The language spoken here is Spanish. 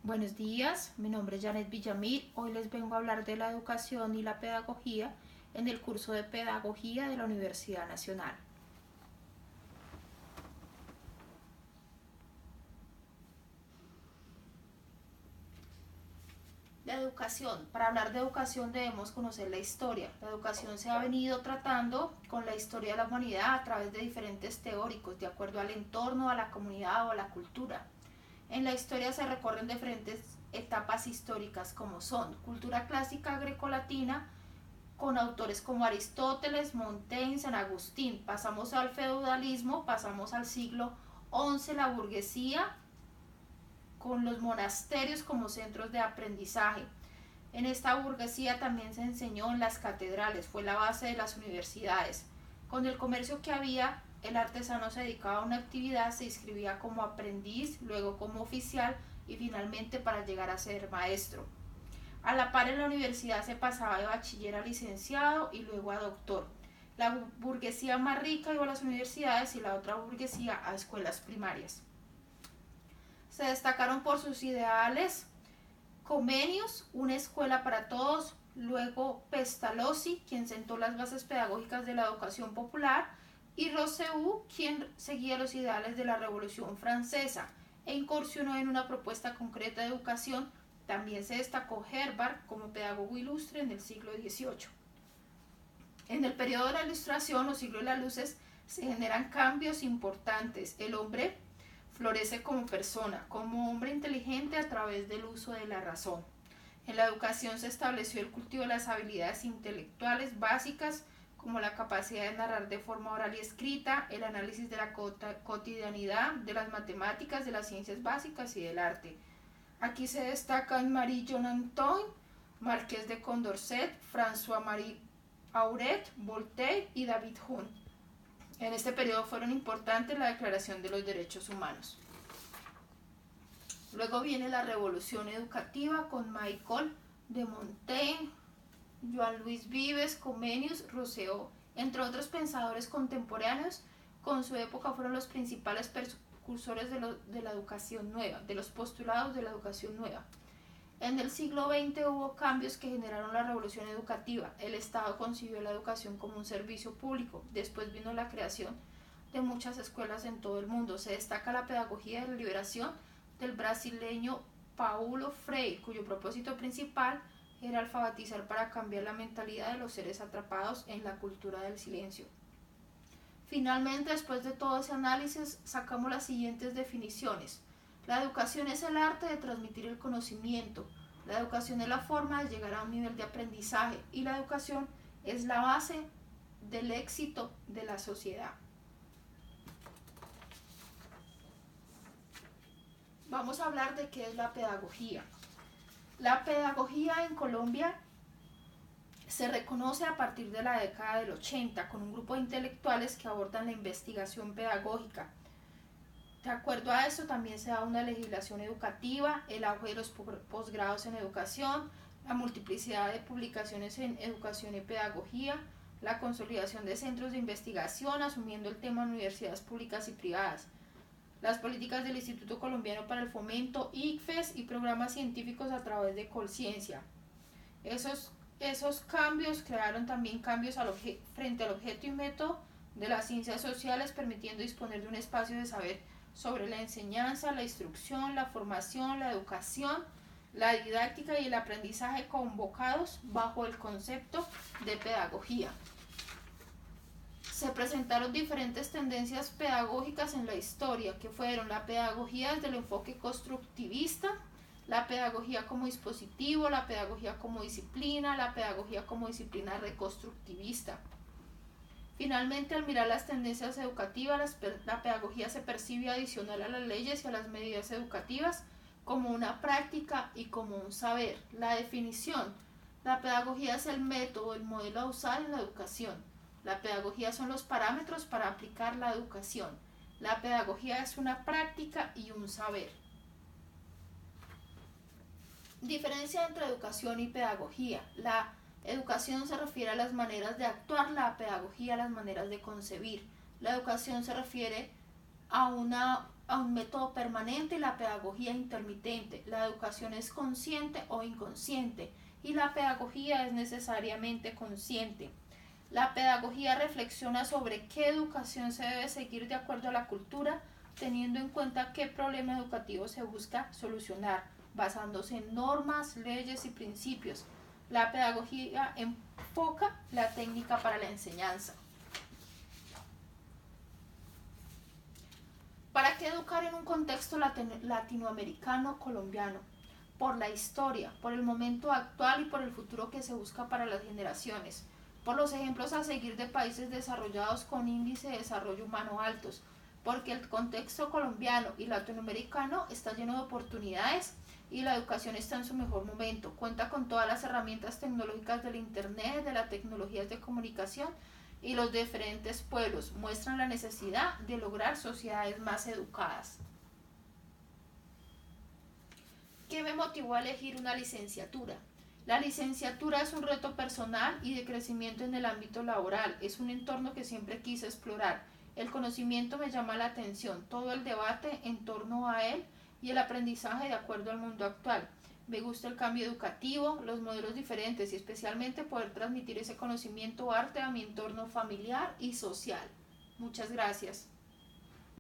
Buenos días, mi nombre es Janet Villamil. Hoy les vengo a hablar de la educación y la pedagogía en el curso de Pedagogía de la Universidad Nacional. La educación. Para hablar de educación debemos conocer la historia. La educación se ha venido tratando con la historia de la humanidad a través de diferentes teóricos, de acuerdo al entorno, a la comunidad o a la cultura. En la historia se recorren diferentes etapas históricas como son cultura clásica grecolatina, con autores como Aristóteles, Montaigne, San Agustín. Pasamos al feudalismo, pasamos al siglo XI, la burguesía, con los monasterios como centros de aprendizaje. En esta burguesía también se enseñó en las catedrales, fue la base de las universidades. Con el comercio que había, el artesano se dedicaba a una actividad, se inscribía como aprendiz, luego como oficial y finalmente para llegar a ser maestro. A la par en la universidad se pasaba de bachiller a licenciado y luego a doctor. La burguesía más rica iba a las universidades y la otra burguesía a escuelas primarias. Se destacaron por sus ideales Comenius, una escuela para todos, luego Pestalozzi, quien sentó las bases pedagógicas de la educación popular, y Rousseau, quien seguía los ideales de la Revolución Francesa e incursionó en una propuesta concreta de educación. También se destacó Herbart como pedagogo ilustre en el siglo XVIII. En el periodo de la Ilustración o siglo de las luces se generan cambios importantes. El hombre florece como persona, como hombre inteligente a través del uso de la razón. En la educación se estableció el cultivo de las habilidades intelectuales básicas como la capacidad de narrar de forma oral y escrita, el análisis de la cotidianidad, de las matemáticas, de las ciencias básicas y del arte. Aquí se destacan Marie-John Antoine, Marqués de Condorcet, François-Marie Auret, Voltaire y David Hume. En este periodo fueron importantes la Declaración de los Derechos Humanos. Luego viene la Revolución Educativa con Michel de Montaigne, Joan-Louis Vives, Comenius, Rousseau, entre otros pensadores contemporáneos. Con su época fueron los principales precursores de la educación nueva, de los postulados de la educación nueva. En el siglo XX hubo cambios que generaron la revolución educativa. El Estado concibió la educación como un servicio público. Después vino la creación de muchas escuelas en todo el mundo. Se destaca la pedagogía de la liberación del brasileño Paulo Freire, cuyo propósito principal era alfabetizar para cambiar la mentalidad de los seres atrapados en la cultura del silencio. Finalmente, después de todo ese análisis, sacamos las siguientes definiciones. La educación es el arte de transmitir el conocimiento. La educación es la forma de llegar a un nivel de aprendizaje y la educación es la base del éxito de la sociedad. Vamos a hablar de qué es la pedagogía. La pedagogía en Colombia se reconoce a partir de la década del 80 con un grupo de intelectuales que abordan la investigación pedagógica. De acuerdo a eso también se da una legislación educativa, el auge de los posgrados en educación, la multiplicidad de publicaciones en educación y pedagogía, la consolidación de centros de investigación asumiendo el tema en universidades públicas y privadas, las políticas del Instituto Colombiano para el Fomento, ICFES y programas científicos a través de Colciencia. Esos cambios crearon también cambios frente al objeto y método de las ciencias sociales, permitiendo disponer de un espacio de saber sobre la enseñanza, la instrucción, la formación, la educación, la didáctica y el aprendizaje convocados bajo el concepto de pedagogía. Se presentaron diferentes tendencias pedagógicas en la historia, que fueron la pedagogía desde el enfoque constructivista, la pedagogía como dispositivo, la pedagogía como disciplina, la pedagogía como disciplina reconstructivista. Finalmente, al mirar las tendencias educativas, la pedagogía se percibe adicional a las leyes y a las medidas educativas como una práctica y como un saber. La definición: la pedagogía es el método, el modelo a usar en la educación. La pedagogía son los parámetros para aplicar la educación. La pedagogía es una práctica y un saber. Diferencia entre educación y pedagogía. La educación se refiere a las maneras de actuar, la pedagogía a las maneras de concebir. La educación se refiere a una a un método permanente y la pedagogía intermitente. La educación es consciente o inconsciente y la pedagogía es necesariamente consciente. La pedagogía reflexiona sobre qué educación se debe seguir de acuerdo a la cultura, teniendo en cuenta qué problema educativo se busca solucionar, basándose en normas, leyes y principios. La pedagogía enfoca la técnica para la enseñanza. ¿Para qué educar en un contexto latinoamericano colombiano? Por la historia, por el momento actual y por el futuro que se busca para las generaciones, por los ejemplos a seguir de países desarrollados con índice de desarrollo humano altos, porque el contexto colombiano y latinoamericano está lleno de oportunidades y la educación está en su mejor momento, cuenta con todas las herramientas tecnológicas del internet, de las tecnologías de comunicación y los diferentes pueblos muestran la necesidad de lograr sociedades más educadas. ¿Qué me motivó a elegir una licenciatura? La licenciatura es un reto personal y de crecimiento en el ámbito laboral. Es un entorno que siempre quise explorar. El conocimiento me llama la atención, todo el debate en torno a él y el aprendizaje de acuerdo al mundo actual. Me gusta el cambio educativo, los modelos diferentes y especialmente poder transmitir ese conocimiento o arte a mi entorno familiar y social. Muchas gracias.